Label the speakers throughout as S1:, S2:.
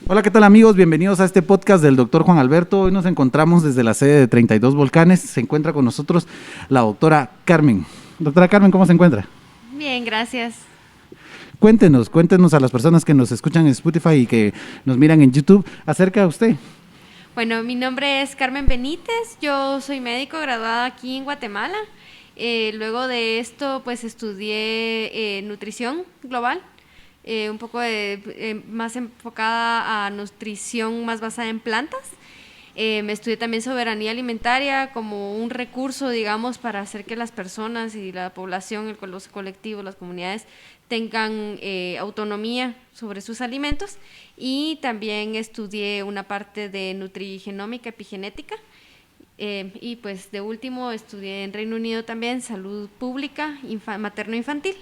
S1: Hola, ¿qué tal amigos? Bienvenidos a este podcast del doctor Juan Alberto. Hoy nos encontramos desde la sede de 32 Volcanes. Se encuentra con nosotros la doctora Carmen. Doctora Carmen, ¿cómo se encuentra?
S2: Bien, gracias.
S1: Cuéntenos a las personas que nos escuchan en Spotify y que nos miran en YouTube acerca de usted.
S2: Bueno, mi nombre es Carmen Benítez, yo soy médico graduada aquí en Guatemala. Luego de esto, pues estudié nutrición global, un poco más enfocada a nutrición más basada en plantas. Me estudié también soberanía alimentaria como un recurso, digamos, para hacer que las personas y la población, los colectivos, las comunidades tengan autonomía sobre sus alimentos. Y también estudié una parte de nutrigenómica, epigenética. Y pues de último estudié en Reino Unido también salud pública materno-infantil.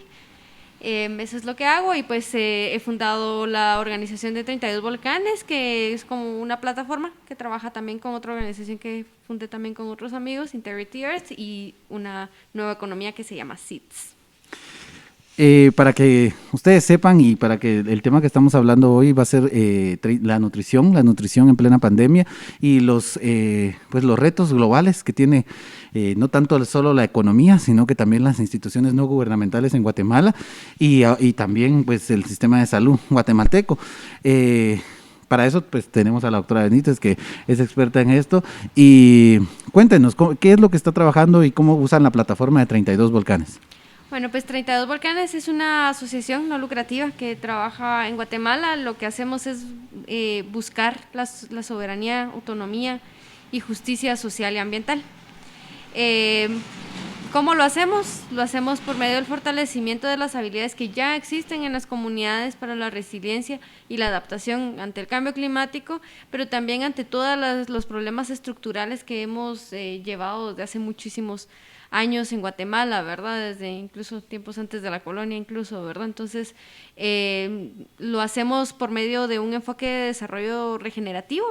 S2: Eso es lo que hago y pues he fundado la organización de 32 Volcanes, que es como una plataforma que trabaja también con otra organización que fundé también con otros amigos, Integrity Earth, y una nueva economía que se llama SEEDS.
S1: Para que ustedes sepan y para que el tema que estamos hablando hoy va a ser la nutrición en plena pandemia y pues los retos globales que tiene no tanto solo la economía, sino que también las instituciones no gubernamentales en Guatemala y también pues el sistema de salud guatemalteco. Para eso, pues tenemos a la doctora Benítez, que es experta en esto. Y cuéntenos, ¿qué es lo que está trabajando y cómo usan la plataforma de 32 Volcanes?
S2: Bueno, pues 32 Volcanes es una asociación no lucrativa que trabaja en Guatemala. Lo que hacemos es buscar la soberanía, autonomía y justicia social y ambiental. ¿Cómo lo hacemos? Lo hacemos por medio del fortalecimiento de las habilidades que ya existen en las comunidades para la resiliencia y la adaptación ante el cambio climático, pero también ante todos los problemas estructurales que hemos llevado desde hace muchísimos años en Guatemala, ¿verdad? Desde incluso tiempos antes de la colonia, incluso, ¿verdad? Entonces, lo hacemos por medio de un enfoque de desarrollo regenerativo.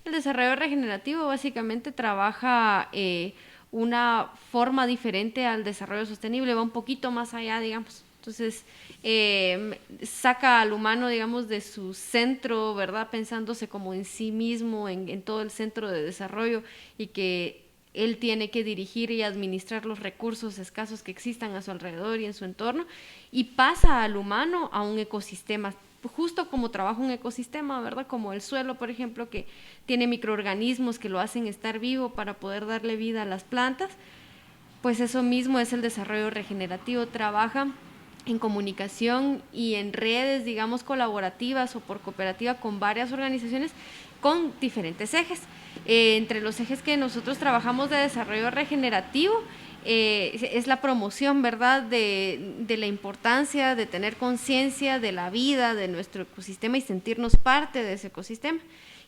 S2: El desarrollo regenerativo básicamente trabaja una forma diferente al desarrollo sostenible, va un poquito más allá, digamos. Entonces, saca al humano, digamos, de su centro, ¿verdad? Pensándose como en sí mismo, en todo el centro de desarrollo y que él tiene que dirigir y administrar los recursos escasos que existan a su alrededor y en su entorno, y pasa al humano a un ecosistema, justo como trabaja un ecosistema, ¿verdad? Como el suelo, por ejemplo, que tiene microorganismos que lo hacen estar vivo para poder darle vida a las plantas, pues eso mismo es el desarrollo regenerativo, trabaja en comunicación y en redes, digamos, colaborativas o por cooperativa con varias organizaciones con diferentes ejes. Entre los ejes que nosotros trabajamos de desarrollo regenerativo es la promoción, ¿verdad?, de la importancia de tener conciencia de la vida, de nuestro ecosistema y sentirnos parte de ese ecosistema.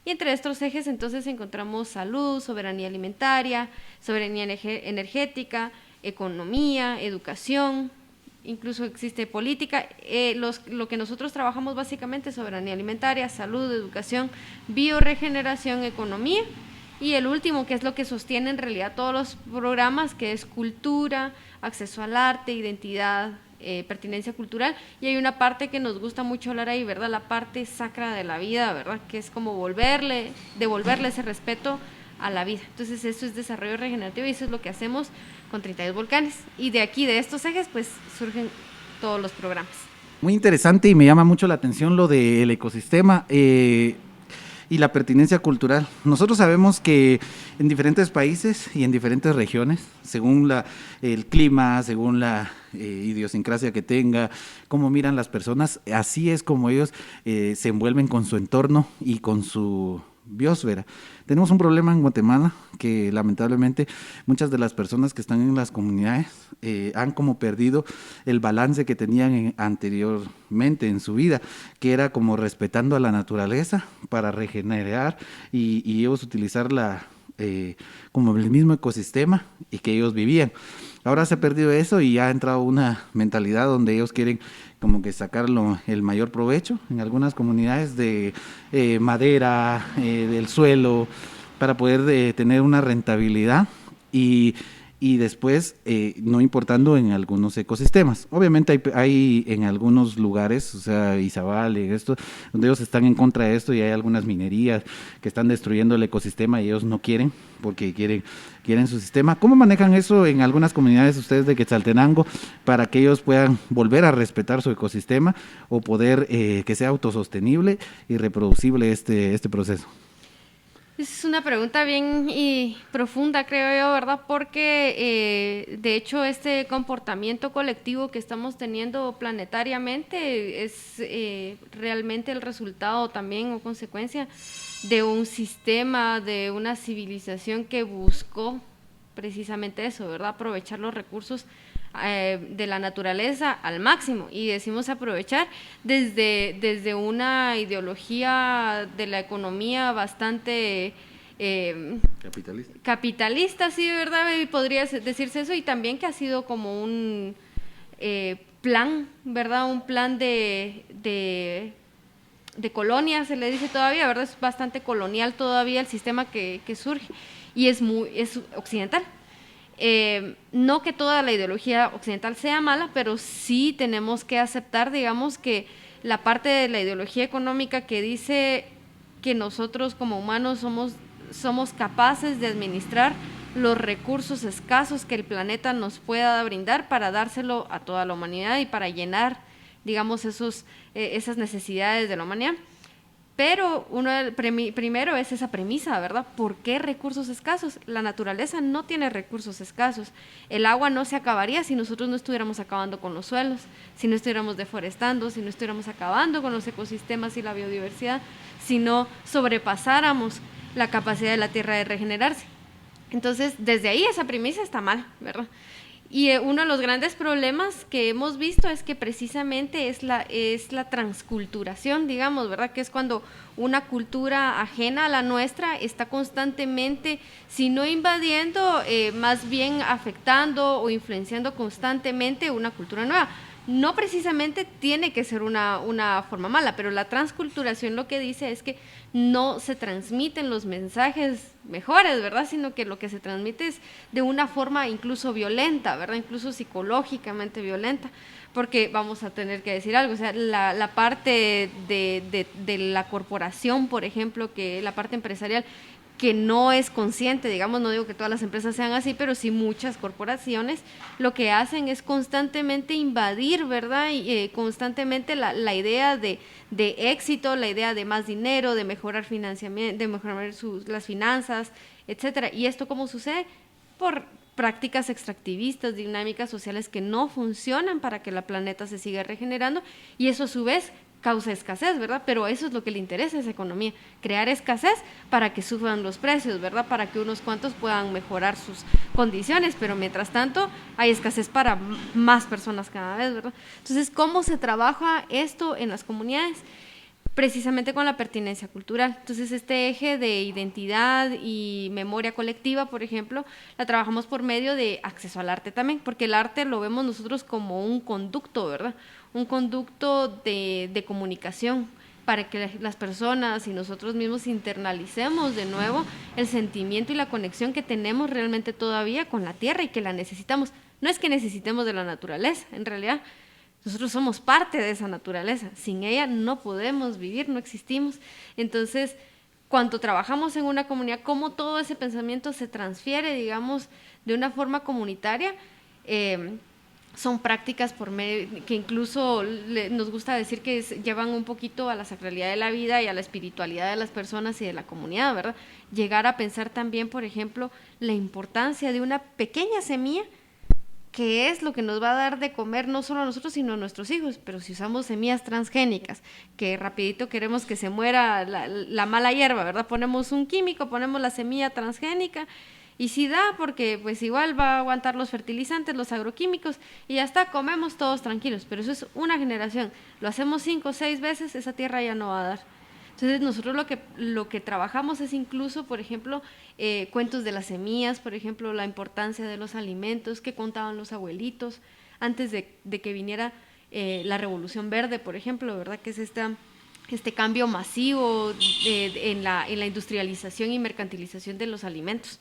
S2: Y entre estos ejes entonces encontramos salud, soberanía alimentaria, soberanía energética, economía, educación, incluso existe política. Lo que nosotros trabajamos básicamente es soberanía alimentaria, salud, educación, bioregeneración, economía. Y el último, que es lo que sostiene en realidad todos los programas, que es cultura, acceso al arte, identidad, pertinencia cultural. Y hay una parte que nos gusta mucho hablar ahí, ¿verdad? La parte sacra de la vida, ¿verdad? Que es como devolverle ese respeto a la vida. Entonces eso es desarrollo regenerativo y eso es lo que hacemos con 32 Volcanes. Y de aquí, de estos ejes, pues surgen todos los programas.
S1: Muy interesante y me llama mucho la atención lo del ecosistema y la pertinencia cultural. Nosotros sabemos que en diferentes países y en diferentes regiones, según el clima, según la idiosincrasia que tenga, cómo miran las personas, así es como ellos se envuelven con su entorno y con su biosfera. Tenemos un problema en Guatemala que lamentablemente muchas de las personas que están en las comunidades han como perdido el balance que tenían anteriormente en su vida, que era como respetando a la naturaleza para regenerar y ellos utilizar como el mismo ecosistema y que ellos vivían. Ahora se ha perdido eso y ha entrado una mentalidad donde ellos quieren como que sacarlo el mayor provecho en algunas comunidades de madera, del suelo, para poder tener una rentabilidad y y después no importando en algunos ecosistemas. Obviamente hay en algunos lugares, o sea, Izabal, esto, donde ellos están en contra de esto y hay algunas minerías que están destruyendo el ecosistema y ellos no quieren porque quieren su sistema. ¿Cómo manejan eso en algunas comunidades ustedes de Quetzaltenango para que ellos puedan volver a respetar su ecosistema o poder que sea autosostenible y reproducible este proceso?
S2: Es una pregunta bien profunda, creo yo, ¿verdad? Porque de hecho este comportamiento colectivo que estamos teniendo planetariamente es realmente el resultado también o consecuencia de un sistema, de una civilización que buscó precisamente eso, ¿verdad? Aprovechar los recursos de la naturaleza al máximo, y decimos aprovechar desde una ideología de la economía bastante capitalista, sí, ¿verdad? Podría decirse eso, y también que ha sido como un plan, ¿verdad? Un plan de colonia, se le dice todavía, ¿verdad? Es bastante colonial todavía el sistema que surge, y es occidental. No que toda la ideología occidental sea mala, pero sí tenemos que aceptar, digamos, que la parte de la ideología económica que dice que nosotros como humanos somos capaces de administrar los recursos escasos que el planeta nos pueda brindar para dárselo a toda la humanidad y para llenar, digamos, esas necesidades de la humanidad. Pero primero es esa premisa, ¿verdad? ¿Por qué recursos escasos? La naturaleza no tiene recursos escasos. El agua no se acabaría si nosotros no estuviéramos acabando con los suelos, si no estuviéramos deforestando, si no estuviéramos acabando con los ecosistemas y la biodiversidad, si no sobrepasáramos la capacidad de la Tierra de regenerarse. Entonces, desde ahí esa premisa está mal, ¿verdad? Y uno de los grandes problemas que hemos visto es que precisamente es la transculturación, digamos, ¿verdad? Que es cuando una cultura ajena a la nuestra está constantemente, si no invadiendo, más bien afectando o influenciando constantemente una cultura nueva. No precisamente tiene que ser una forma mala, pero la transculturación lo que dice es que no se transmiten los mensajes mejores, ¿verdad? Sino que lo que se transmite es de una forma incluso violenta, ¿verdad? Incluso psicológicamente violenta, porque vamos a tener que decir algo, o sea, la parte de la corporación, por ejemplo, que la parte empresarial, que no es consciente, digamos, no digo que todas las empresas sean así, pero sí muchas corporaciones lo que hacen es constantemente invadir, ¿verdad? Y constantemente la idea de éxito, la idea de más dinero, de mejorar financiamiento, de mejorar las finanzas, etcétera. ¿Y esto cómo sucede? Por prácticas extractivistas, dinámicas sociales que no funcionan para que el planeta se siga regenerando, y eso a su vez causa escasez, ¿verdad? Pero eso es lo que le interesa a esa economía, crear escasez para que suban los precios, ¿verdad? Para que unos cuantos puedan mejorar sus condiciones, pero mientras tanto hay escasez para más personas cada vez, ¿verdad? Entonces, ¿cómo se trabaja esto en las comunidades? Precisamente con la pertinencia cultural. Entonces, este eje de identidad y memoria colectiva, por ejemplo, la trabajamos por medio de acceso al arte también, porque el arte lo vemos nosotros como un conducto, ¿verdad? Un conducto de comunicación para que las personas y nosotros mismos internalicemos de nuevo el sentimiento y la conexión que tenemos realmente todavía con la tierra y que la necesitamos. No es que necesitemos de la naturaleza, en realidad nosotros somos parte de esa naturaleza, sin ella no podemos vivir, no existimos. Entonces, cuando trabajamos en una comunidad, cómo todo ese pensamiento se transfiere, digamos, de una forma comunitaria, son prácticas por medio, que incluso nos gusta decir que llevan un poquito a la sacralidad de la vida y a la espiritualidad de las personas y de la comunidad, ¿verdad? Llegar a pensar también, por ejemplo, la importancia de una pequeña semilla, que es lo que nos va a dar de comer no solo a nosotros, sino a nuestros hijos. Pero si usamos semillas transgénicas, que rapidito queremos que se muera la mala hierba, ¿verdad? Ponemos un químico, ponemos la semilla transgénica, y sí da, porque pues igual va a aguantar los fertilizantes, los agroquímicos, y ya está, comemos todos tranquilos. Pero eso es una generación. Lo hacemos 5 o 6 veces, esa tierra ya no va a dar. Entonces nosotros lo que trabajamos es incluso, por ejemplo, cuentos de las semillas, por ejemplo, la importancia de los alimentos que contaban los abuelitos antes de que viniera la Revolución Verde, por ejemplo, ¿verdad? Que es este cambio masivo en la industrialización y mercantilización de los alimentos,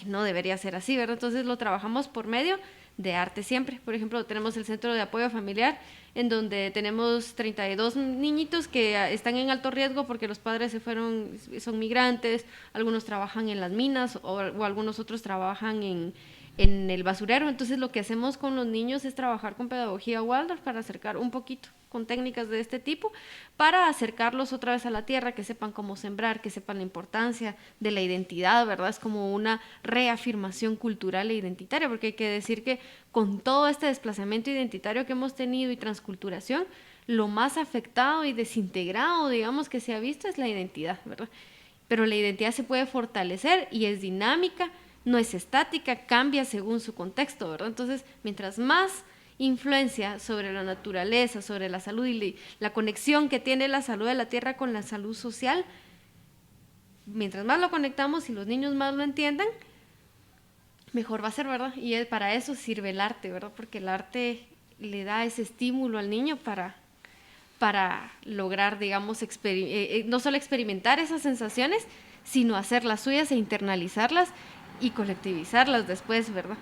S2: que no debería ser así, ¿verdad? Entonces lo trabajamos por medio de arte siempre. Por ejemplo, tenemos el Centro de Apoyo Familiar, en donde tenemos 32 niñitos que están en alto riesgo porque los padres son migrantes, algunos trabajan en las minas o algunos otros trabajan en el basurero. Entonces lo que hacemos con los niños es trabajar con pedagogía Waldorf para acercar un poquito, con técnicas de este tipo, para acercarlos otra vez a la tierra, que sepan cómo sembrar, que sepan la importancia de la identidad, ¿verdad? Es como una reafirmación cultural e identitaria, porque hay que decir que con todo este desplazamiento identitario que hemos tenido y transculturación, lo más afectado y desintegrado, digamos, que se ha visto es la identidad, ¿verdad? Pero la identidad se puede fortalecer y es dinámica, no es estática, cambia según su contexto, ¿verdad? Entonces, mientras más influencia sobre la naturaleza, sobre la salud y la conexión que tiene la salud de la tierra con la salud social, mientras más lo conectamos y los niños más lo entiendan, mejor va a ser, ¿verdad? Y para eso sirve el arte, ¿verdad? Porque el arte le da ese estímulo al niño para lograr, digamos, no solo experimentar esas sensaciones, sino hacerlas suyas e internalizarlas y colectivizarlas después, ¿verdad?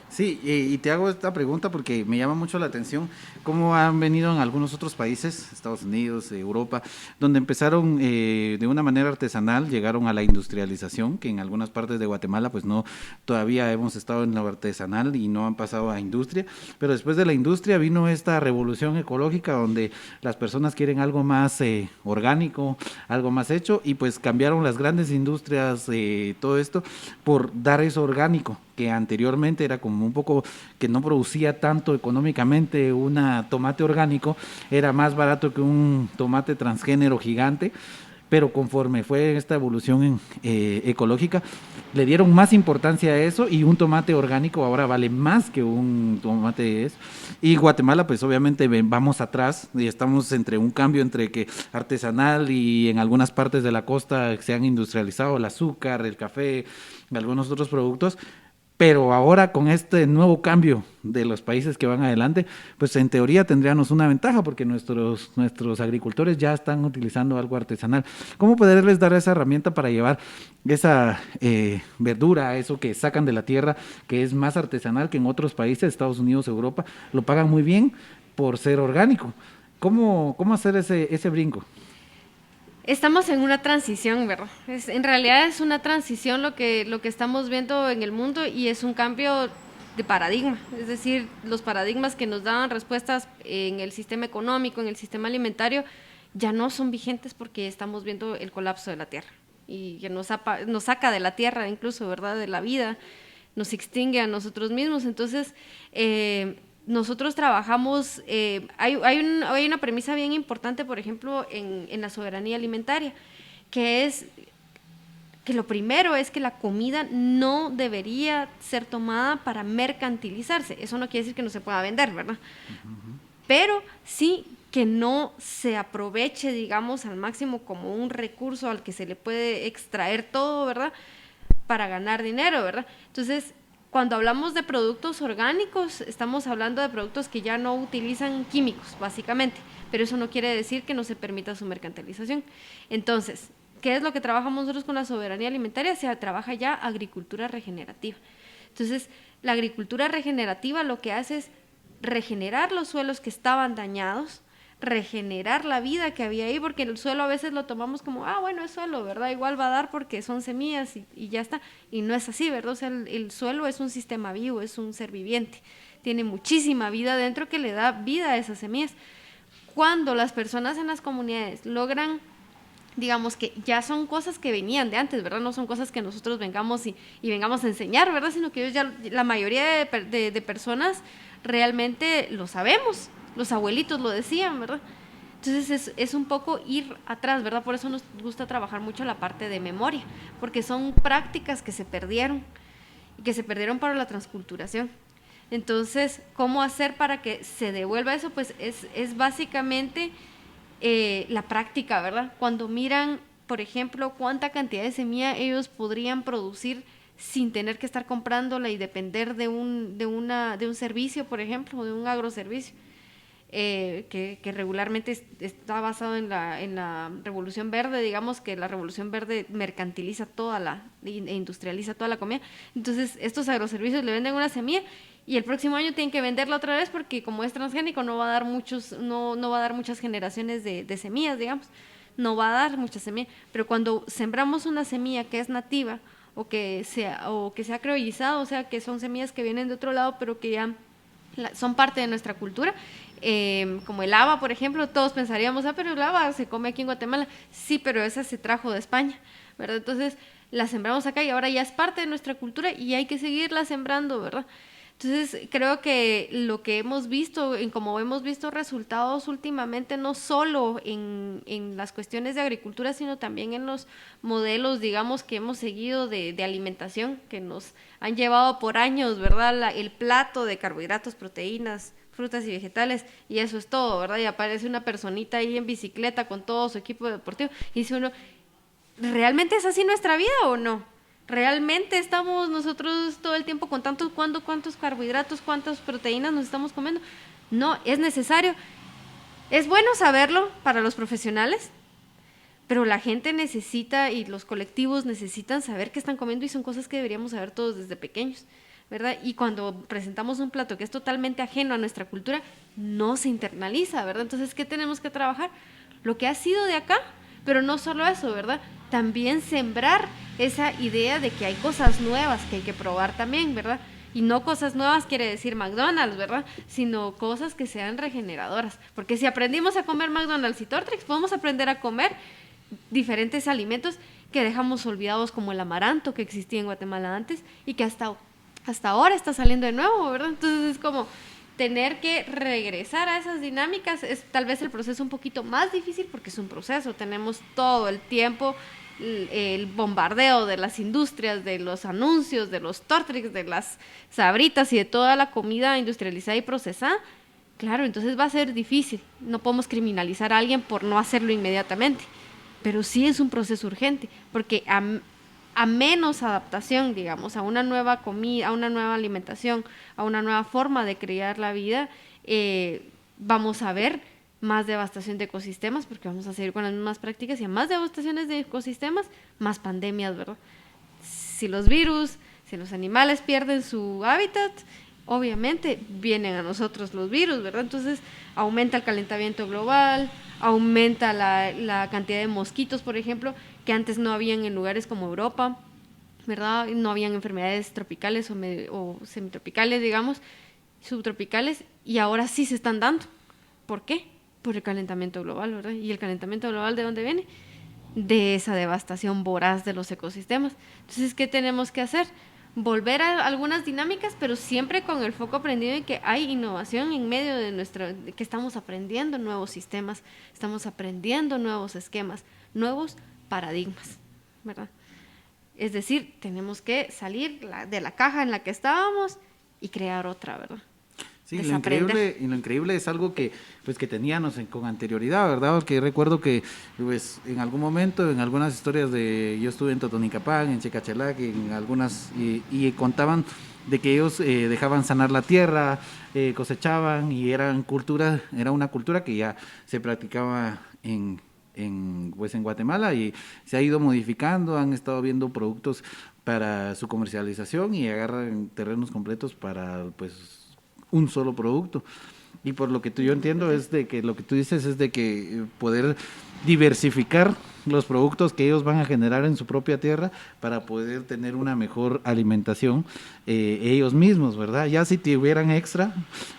S1: Sí, y te hago esta pregunta porque me llama mucho la atención cómo han venido en algunos otros países, Estados Unidos, Europa, donde empezaron de una manera artesanal, llegaron a la industrialización, que en algunas partes de Guatemala pues no, todavía hemos estado en lo artesanal y no han pasado a industria, pero después de la industria vino esta revolución ecológica donde las personas quieren algo más orgánico, algo más hecho, y pues cambiaron las grandes industrias, todo esto, por dar eso orgánico, que anteriormente era como un poco que no producía tanto económicamente. Una tomate orgánico era más barato que un tomate transgénero gigante, pero conforme fue esta evolución ecológica, le dieron más importancia a eso y un tomate orgánico ahora vale más que un tomate es. Y Guatemala, pues obviamente vamos atrás y estamos entre un cambio entre que artesanal y en algunas partes de la costa se han industrializado el azúcar, el café, algunos otros productos. Pero ahora con este nuevo cambio de los países que van adelante, pues en teoría tendríamos una ventaja porque nuestros agricultores ya están utilizando algo artesanal. ¿Cómo poderles dar esa herramienta para llevar esa verdura, eso que sacan de la tierra, que es más artesanal que en otros países, Estados Unidos, Europa, lo pagan muy bien por ser orgánico? ¿Cómo hacer ese brinco?
S2: Estamos en una transición, ¿verdad? En realidad es una transición lo que estamos viendo en el mundo y es un cambio de paradigma. Es decir, los paradigmas que nos daban respuestas en el sistema económico, en el sistema alimentario, ya no son vigentes porque estamos viendo el colapso de la tierra y que nos saca de la tierra incluso, ¿verdad? De la vida, nos extingue a nosotros mismos. Entonces, nosotros trabajamos, hay una premisa bien importante, por ejemplo, en la soberanía alimentaria, que es que lo primero es que la comida no debería ser tomada para mercantilizarse. Eso no quiere decir que no se pueda vender, ¿verdad? Pero sí que no se aproveche, digamos, al máximo como un recurso al que se le puede extraer todo, ¿verdad? Para ganar dinero, ¿verdad? Entonces, cuando hablamos de productos orgánicos, estamos hablando de productos que ya no utilizan químicos, básicamente, pero eso no quiere decir que no se permita su mercantilización. Entonces, ¿qué es lo que trabajamos nosotros con la soberanía alimentaria? Se trabaja ya agricultura regenerativa. Entonces, la agricultura regenerativa lo que hace es regenerar los suelos que estaban dañados, regenerar la vida que había ahí, porque el suelo a veces lo tomamos como, bueno, es suelo, ¿verdad? Igual va a dar porque son semillas y ya está. Y no es así, ¿verdad? O sea, el suelo es un sistema vivo, es un ser viviente. Tiene muchísima vida dentro que le da vida a esas semillas. Cuando las personas en las comunidades logran, digamos que ya son cosas que venían de antes, ¿verdad? No son cosas que nosotros vengamos y vengamos a enseñar, ¿verdad? Sino que ellos ya, la mayoría de personas realmente lo sabemos. Los abuelitos lo decían, ¿verdad? Entonces es un poco ir atrás, ¿verdad? Por eso nos gusta trabajar mucho la parte de memoria, porque son prácticas que se perdieron y que se perdieron para la transculturación. Entonces, ¿cómo hacer para que se devuelva eso? Pues es básicamente la práctica, ¿verdad? Cuando miran, por ejemplo, cuánta cantidad de semilla ellos podrían producir sin tener que estar comprándola y depender de un servicio, por ejemplo, o de un agroservicio. que regularmente está basado en la Revolución Verde, digamos que la Revolución Verde mercantiliza e industrializa toda la comida. Entonces estos agroservicios le venden una semilla y el próximo año tienen que venderla otra vez porque como es transgénico no va a dar muchas generaciones de semillas, digamos, no va a dar mucha semilla, pero cuando sembramos una semilla que es nativa o que sea criollizada, o sea que son semillas que vienen de otro lado pero que ya son parte de nuestra cultura, como el haba, por ejemplo, todos pensaríamos, pero el haba se come aquí en Guatemala, sí, pero esa se trajo de España, ¿verdad? Entonces la sembramos acá y ahora ya es parte de nuestra cultura y hay que seguirla sembrando, ¿verdad? Entonces creo que lo que hemos visto, como hemos visto resultados últimamente, no solo en las cuestiones de agricultura, sino también en los modelos, digamos, que hemos seguido de alimentación, que nos han llevado por años, ¿verdad? El plato de carbohidratos, proteínas, frutas y vegetales, y eso es todo, ¿verdad? Y aparece una personita ahí en bicicleta con todo su equipo deportivo, y dice uno, ¿realmente es así nuestra vida o no? ¿Realmente estamos nosotros todo el tiempo con cuántos carbohidratos, cuántas proteínas nos estamos comiendo? No, es necesario. Es bueno saberlo para los profesionales, pero la gente necesita y los colectivos necesitan saber qué están comiendo y son cosas que deberíamos saber todos desde pequeños, ¿verdad? Y cuando presentamos un plato que es totalmente ajeno a nuestra cultura, no se internaliza, ¿verdad? Entonces, ¿qué tenemos que trabajar? Lo que ha sido de acá, pero no solo eso, ¿verdad? También sembrar esa idea de que hay cosas nuevas que hay que probar también, ¿verdad? Y no cosas nuevas quiere decir McDonald's, ¿verdad? Sino cosas que sean regeneradoras. Porque si aprendimos a comer McDonald's y Tortrix, podemos aprender a comer diferentes alimentos que dejamos olvidados, como el amaranto que existía en Guatemala antes y que hasta ahora está saliendo de nuevo, ¿verdad? Entonces es como tener que regresar a esas dinámicas. Es tal vez el proceso un poquito más difícil porque es un proceso, tenemos todo el tiempo el bombardeo de las industrias, de los anuncios, de los Tortrix, de las sabritas y de toda la comida industrializada y procesada. Claro, entonces va a ser difícil, no podemos criminalizar a alguien por no hacerlo inmediatamente, pero sí es un proceso urgente, porque a menos adaptación, digamos, a una nueva comida, a una nueva alimentación, a una nueva forma de criar la vida, vamos a ver más devastación de ecosistemas, porque vamos a seguir con las mismas prácticas, y a más devastaciones de ecosistemas, más pandemias, ¿verdad? Si los virus, si los animales pierden su hábitat, obviamente vienen a nosotros los virus, ¿verdad? Entonces aumenta el calentamiento global, aumenta la cantidad de mosquitos, por ejemplo, que antes no habían en lugares como Europa, ¿verdad? No habían enfermedades tropicales o semitropicales, digamos, subtropicales, y ahora sí se están dando. ¿Por qué? Por el calentamiento global, ¿verdad? ¿Y el calentamiento global de dónde viene? De esa devastación voraz de los ecosistemas. Entonces, ¿qué tenemos que hacer? Volver a algunas dinámicas, pero siempre con el foco prendido en que hay innovación en medio de que estamos aprendiendo nuevos sistemas, estamos aprendiendo nuevos esquemas, nuevos paradigmas, ¿verdad? Es decir, tenemos que salir de la caja en la que estábamos y crear otra, ¿verdad?
S1: Sí, lo increíble es algo que pues que teníamos con anterioridad, ¿verdad? Porque recuerdo que pues en algún momento, en algunas historias yo estuve en Totonicapán, en Checachelac, en algunas, y contaban de que ellos dejaban sanar la tierra, cosechaban, y era una cultura que ya se practicaba en Guatemala, y se ha ido modificando, han estado viendo productos para su comercialización y agarran terrenos completos para pues un solo producto. Y por lo que yo entiendo es de que lo que tú dices es de que poder diversificar los productos que ellos van a generar en su propia tierra para poder tener una mejor alimentación ellos mismos, ¿verdad? Ya si tuvieran extra,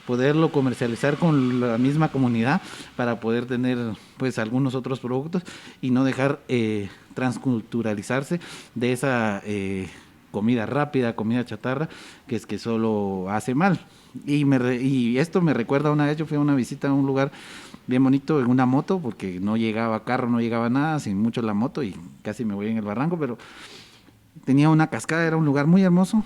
S1: poderlo comercializar con la misma comunidad para poder tener pues algunos otros productos y no dejar transculturalizarse de esa comida rápida, comida chatarra, que es que solo hace mal. Y esto me recuerda, una vez yo fui a una visita a un lugar bien bonito en una moto, porque no llegaba carro, no llegaba nada, sin mucho la moto, y casi me voy en el barranco, pero tenía una cascada, era un lugar muy hermoso,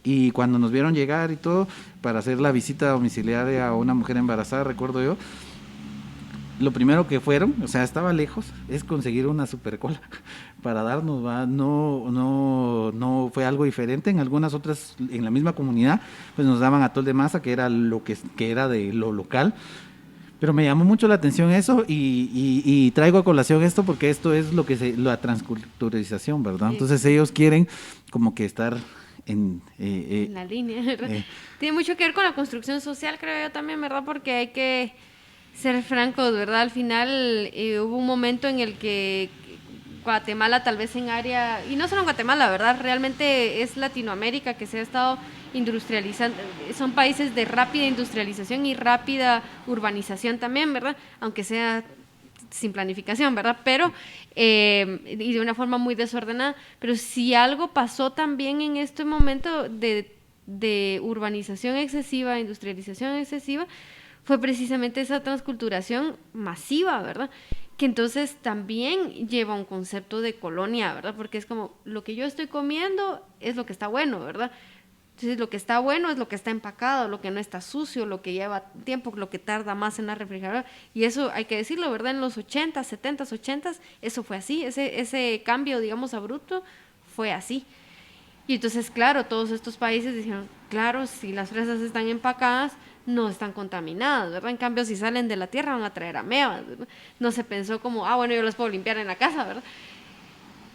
S1: y cuando nos vieron llegar y todo, para hacer la visita domiciliaria a una mujer embarazada, recuerdo yo, lo primero que fueron, o sea, estaba lejos, es conseguir una supercola para darnos, ¿va? No fue algo diferente. En algunas otras, en la misma comunidad, pues nos daban atol de masa, que era lo que era de lo local, Pero me llamó mucho la atención eso y traigo a colación esto porque esto es lo que la transculturalización, ¿verdad?
S2: Sí.
S1: Entonces ellos quieren como que estar
S2: En la línea, ¿verdad? Tiene mucho que ver con la construcción social, creo yo también, ¿verdad? Porque hay que ser francos, ¿verdad? Al final hubo un momento en el que Guatemala tal vez en área, y no solo en Guatemala, ¿verdad? Realmente es Latinoamérica que se ha estado industrializando, son países de rápida industrialización y rápida urbanización también, ¿verdad? Aunque sea sin planificación, ¿verdad? Pero, y de una forma muy desordenada, pero si algo pasó también en este momento de urbanización excesiva, industrialización excesiva, fue precisamente esa transculturación masiva, ¿verdad? Que entonces también lleva un concepto de colonia, ¿verdad? Porque es como, lo que yo estoy comiendo es lo que está bueno, ¿verdad? Entonces lo que está bueno es lo que está empacado, lo que no está sucio, lo que lleva tiempo, lo que tarda más en la refrigeradora. Y eso hay que decirlo, ¿verdad? En los 80, 70, 80, eso fue así, ese cambio, digamos, abrupto fue así. Y entonces, claro, todos estos países dijeron, claro, si las fresas están empacadas, no están contaminadas, ¿verdad? En cambio, si salen de la tierra van a traer amebas, ¿verdad? No se pensó como, bueno, yo las puedo limpiar en la casa, ¿verdad?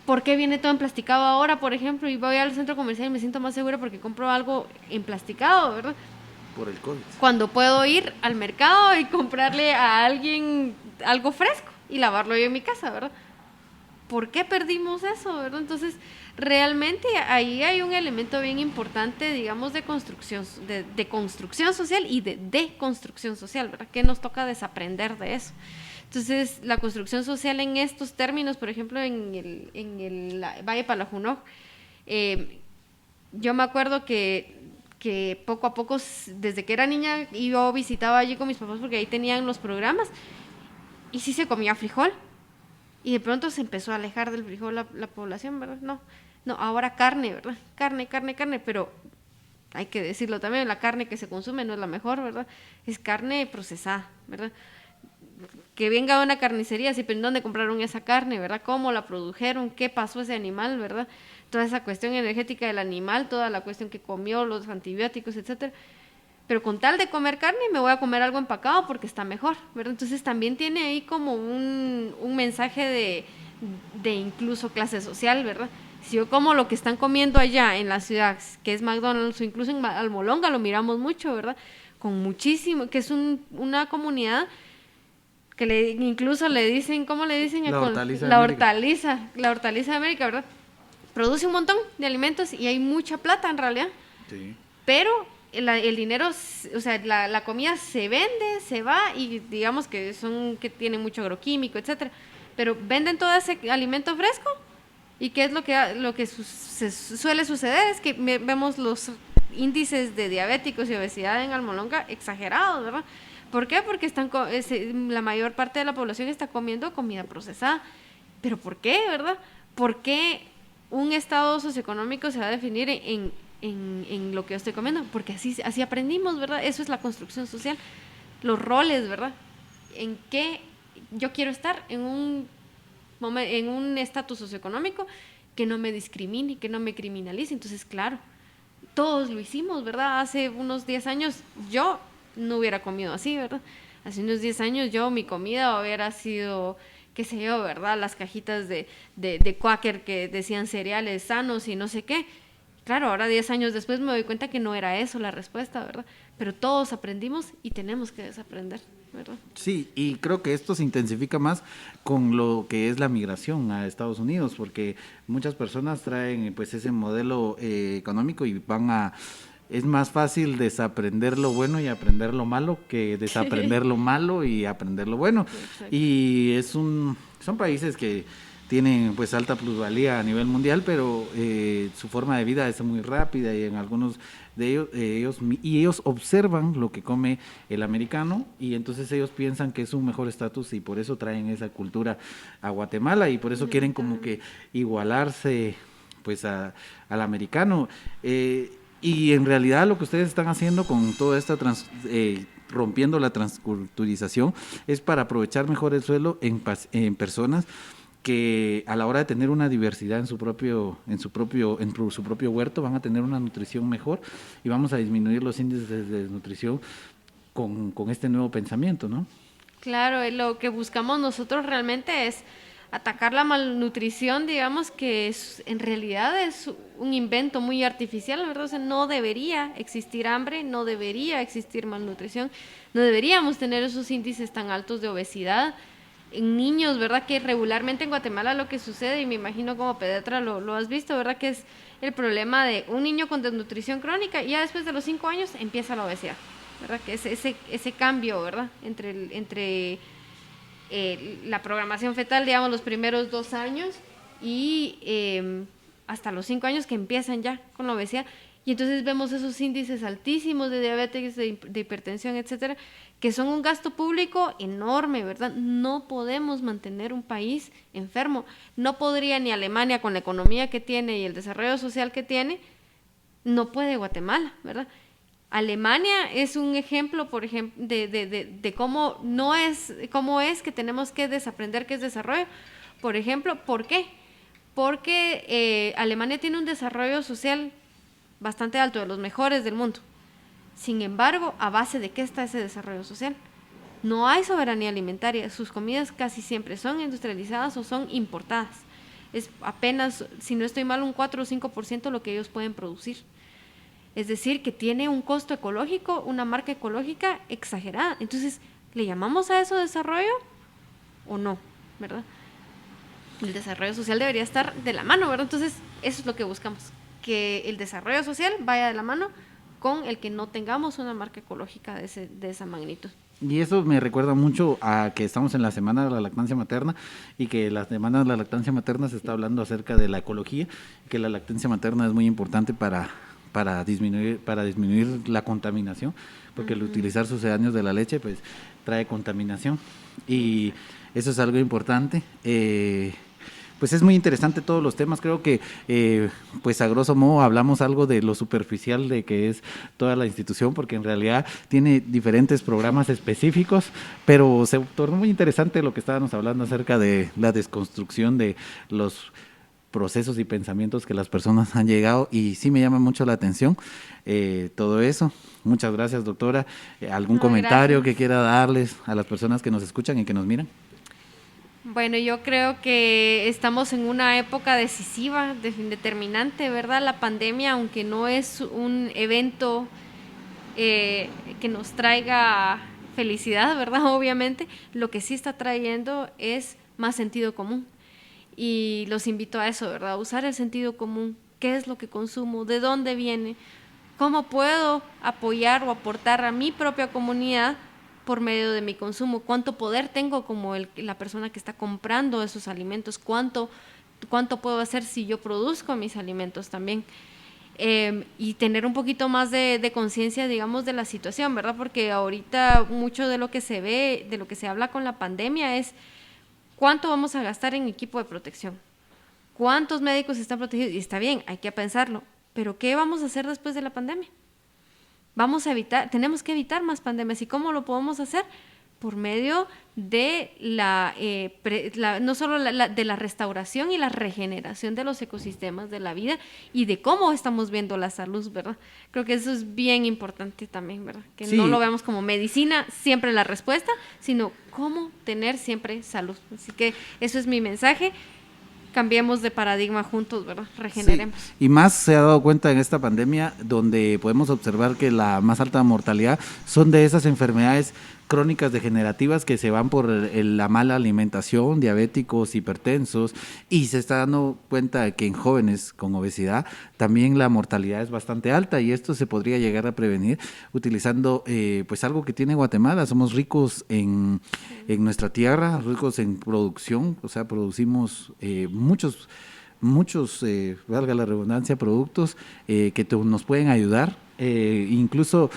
S2: ¿Por qué viene todo emplasticado ahora, por ejemplo? Y voy al centro comercial y me siento más segura porque compro algo emplasticado, ¿verdad?
S1: por el COVID.
S2: Cuando puedo ir al mercado y comprarle a alguien algo fresco y lavarlo yo en mi casa, ¿verdad? ¿Por qué perdimos eso, verdad? Entonces, realmente ahí hay un elemento bien importante, digamos, de construcción social y de deconstrucción social, ¿verdad? Que nos toca desaprender de eso. Entonces, la construcción social en estos términos, por ejemplo, en el Valle Palajunoj, yo me acuerdo que poco a poco, desde que era niña, yo visitaba allí con mis papás porque ahí tenían los programas y sí se comía frijol. Y de pronto se empezó a alejar del frijol la población, ¿verdad? No, ahora carne, ¿verdad? Carne, pero hay que decirlo también, la carne que se consume no es la mejor, ¿verdad? Es carne procesada, ¿verdad? Que venga una carnicería, sí, pero ¿en dónde compraron esa carne, verdad? ¿Cómo la produjeron? ¿Qué pasó ese animal, verdad? Toda esa cuestión energética del animal, toda la cuestión que comió, los antibióticos, etcétera. Pero con tal de comer carne me voy a comer algo empacado porque está mejor, ¿verdad? Entonces también tiene ahí como un mensaje de incluso clase social, ¿verdad? Si yo como lo que están comiendo allá en la ciudad, que es McDonald's, o incluso en Almolonga lo miramos mucho, ¿verdad? Con muchísimo, que es una comunidad que incluso le dicen, ¿cómo le dicen?
S1: La hortaliza de
S2: La
S1: América.
S2: la hortaliza de América, ¿verdad? Produce un montón de alimentos y hay mucha plata en realidad.
S1: Sí.
S2: Pero el dinero, o sea, la comida se vende, se va y digamos que que tienen mucho agroquímico, etcétera. Pero venden todo ese alimento fresco y qué es lo que suele suceder es que vemos los índices de diabéticos y obesidad en Almolonga exagerados, ¿verdad? ¿Por qué? Porque la mayor parte de la población está comiendo comida procesada. ¿Pero por qué, verdad? ¿Por qué un estado socioeconómico se va a definir en lo que yo estoy comiendo? Porque así aprendimos, ¿verdad? Eso es la construcción social. Los roles, ¿verdad? En qué yo quiero estar en un estatus socioeconómico que no me discrimine, que no me criminalice. Entonces, claro, todos lo hicimos, ¿verdad? Hace unos 10 años yo no hubiera comido así, ¿verdad? Hace unos 10 años mi comida hubiera sido, qué sé yo, ¿verdad? Las cajitas de Quaker que decían cereales sanos y no sé qué. Claro, ahora 10 años después me doy cuenta que no era eso la respuesta, ¿verdad? Pero todos aprendimos y tenemos que desaprender, ¿verdad?
S1: Sí, y creo que esto se intensifica más con lo que es la migración a Estados Unidos, porque muchas personas traen pues ese modelo económico y es más fácil desaprender lo bueno y aprender lo malo que desaprender lo malo y aprender lo bueno.
S2: Exacto.
S1: Y son países que tienen pues alta plusvalía a nivel mundial, pero su forma de vida es muy rápida y en algunos de ellos observan lo que come el americano y entonces ellos piensan que es un mejor estatus y por eso traen esa cultura a Guatemala y por eso quieren como que igualarse pues al americano. Y en realidad lo que ustedes están haciendo con toda esta rompiendo la transculturización es para aprovechar mejor el suelo en personas que a la hora de tener una diversidad en su propio huerto van a tener una nutrición mejor y vamos a disminuir los índices de desnutrición con este nuevo pensamiento, ¿no?
S2: Claro, lo que buscamos nosotros realmente es atacar la malnutrición, digamos que en realidad es un invento muy artificial, ¿verdad? O sea, no debería existir hambre, no debería existir malnutrición, no deberíamos tener esos índices tan altos de obesidad en niños, ¿verdad? Que regularmente en Guatemala lo que sucede, y me imagino como pediatra lo has visto, ¿verdad? Que es el problema de un niño con desnutrición crónica y ya después de los 5 años empieza la obesidad, ¿verdad? Que es ese cambio, ¿verdad? Entre la programación fetal, digamos, los primeros 2 años y hasta los 5 años que empiezan ya con la obesidad. Y entonces vemos esos índices altísimos de diabetes, de hipertensión, etcétera, que son un gasto público enorme, ¿verdad? No podemos mantener un país enfermo. No podría ni Alemania, con la economía que tiene y el desarrollo social que tiene, no puede Guatemala, ¿verdad? Alemania es un ejemplo, por ejemplo, de cómo no es, cómo es que tenemos que desaprender qué es desarrollo. Por ejemplo, ¿por qué? Porque Alemania tiene un desarrollo social bastante alto, de los mejores del mundo. Sin embargo, ¿a base de qué está ese desarrollo social? No hay soberanía alimentaria, sus comidas casi siempre son industrializadas o son importadas. Es apenas, si no estoy mal, un 4 o 5% lo que ellos pueden producir. Es decir, que tiene un costo ecológico, una marca ecológica exagerada. Entonces, ¿le llamamos a eso desarrollo o no? ¿Verdad? El desarrollo social debería estar de la mano, ¿verdad? Entonces, eso es lo que buscamos, que el desarrollo social vaya de la mano con el que no tengamos una marca ecológica de esa magnitud.
S1: Y eso me recuerda mucho a que estamos en la Semana de la Lactancia Materna y que la Semana de la Lactancia Materna se está hablando acerca de la ecología, que la lactancia materna es muy importante para disminuir la contaminación, porque el utilizar sucedáneos de la leche pues trae contaminación y eso es algo importante. Pues es muy interesante todos los temas, creo que pues a grosso modo hablamos algo de lo superficial de que es toda la institución, porque en realidad tiene diferentes programas específicos, pero se tornó muy interesante lo que estábamos hablando acerca de la desconstrucción de los procesos y pensamientos que las personas han llegado, y sí me llama mucho la atención todo eso. Muchas gracias, doctora. ¿Algún comentario que quiera darles a las personas que nos escuchan y que nos miran?
S2: Bueno, yo creo que estamos en una época decisiva, determinante, ¿verdad? La pandemia, aunque no es un evento que nos traiga felicidad, ¿verdad? Obviamente, lo que sí está trayendo es más sentido común. Y los invito a eso, ¿verdad? A usar el sentido común. ¿Qué es lo que consumo? ¿De dónde viene? ¿Cómo puedo apoyar o aportar a mi propia comunidad por medio de mi consumo? ¿Cuánto poder tengo como la persona que está comprando esos alimentos? ¿Cuánto puedo hacer si yo produzco mis alimentos también? Y tener un poquito más de conciencia, digamos, de la situación, ¿verdad? Porque ahorita mucho de lo que se ve, de lo que se habla con la pandemia es ¿cuánto vamos a gastar en equipo de protección? ¿Cuántos médicos están protegidos? Y está bien, hay que pensarlo, pero ¿qué vamos a hacer después de la pandemia? Tenemos que evitar más pandemias. ¿Y cómo lo podemos hacer? Por medio de no solo de la restauración y la regeneración de los ecosistemas de la vida y de cómo estamos viendo la salud, ¿verdad? Creo que eso es bien importante también, ¿verdad? Que sí, no lo veamos como medicina, siempre la respuesta, sino cómo tener siempre salud. Así que eso es mi mensaje. Cambiemos de paradigma juntos, ¿verdad? Regeneremos.
S1: Sí, y más se ha dado cuenta en esta pandemia, donde podemos observar que la más alta mortalidad son de esas enfermedades crónicas degenerativas que se van por la mala alimentación, diabéticos, hipertensos, y se está dando cuenta de que en jóvenes con obesidad también la mortalidad es bastante alta, y esto se podría llegar a prevenir utilizando pues algo que tiene Guatemala. Somos ricos en nuestra tierra, ricos en producción, o sea, producimos muchos, valga la redundancia, productos que nos pueden ayudar, incluso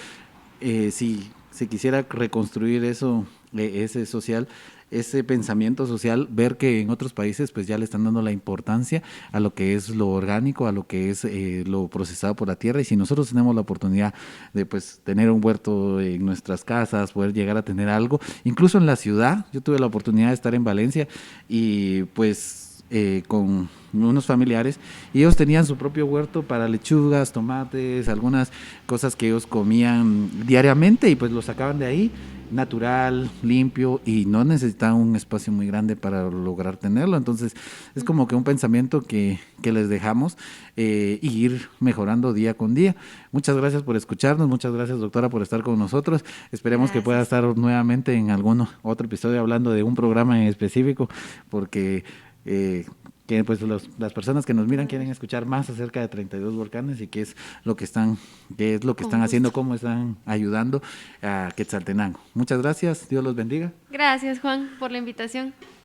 S1: si se quisiera reconstruir eso, ese pensamiento social, ver que en otros países pues ya le están dando la importancia a lo que es lo orgánico, a lo que es lo procesado por la tierra, y si nosotros tenemos la oportunidad de pues tener un huerto en nuestras casas, poder llegar a tener algo, incluso en la ciudad. Yo tuve la oportunidad de estar en Valencia y pues con unos familiares y ellos tenían su propio huerto para lechugas, tomates, algunas cosas que ellos comían diariamente y pues lo sacaban de ahí, natural, limpio y no necesitaban un espacio muy grande para lograr tenerlo. Entonces es como que un pensamiento que les dejamos y ir mejorando día con día. Muchas gracias por escucharnos, muchas gracias doctora por estar con nosotros. Esperemos que pueda estar nuevamente en algún otro episodio hablando de un programa en específico porque que pues las personas que nos miran quieren escuchar más acerca de 32 volcanes y qué es lo que están haciendo, cómo están ayudando a Quetzaltenango. Muchas gracias, Dios los bendiga.
S2: Gracias, Juan, por la invitación.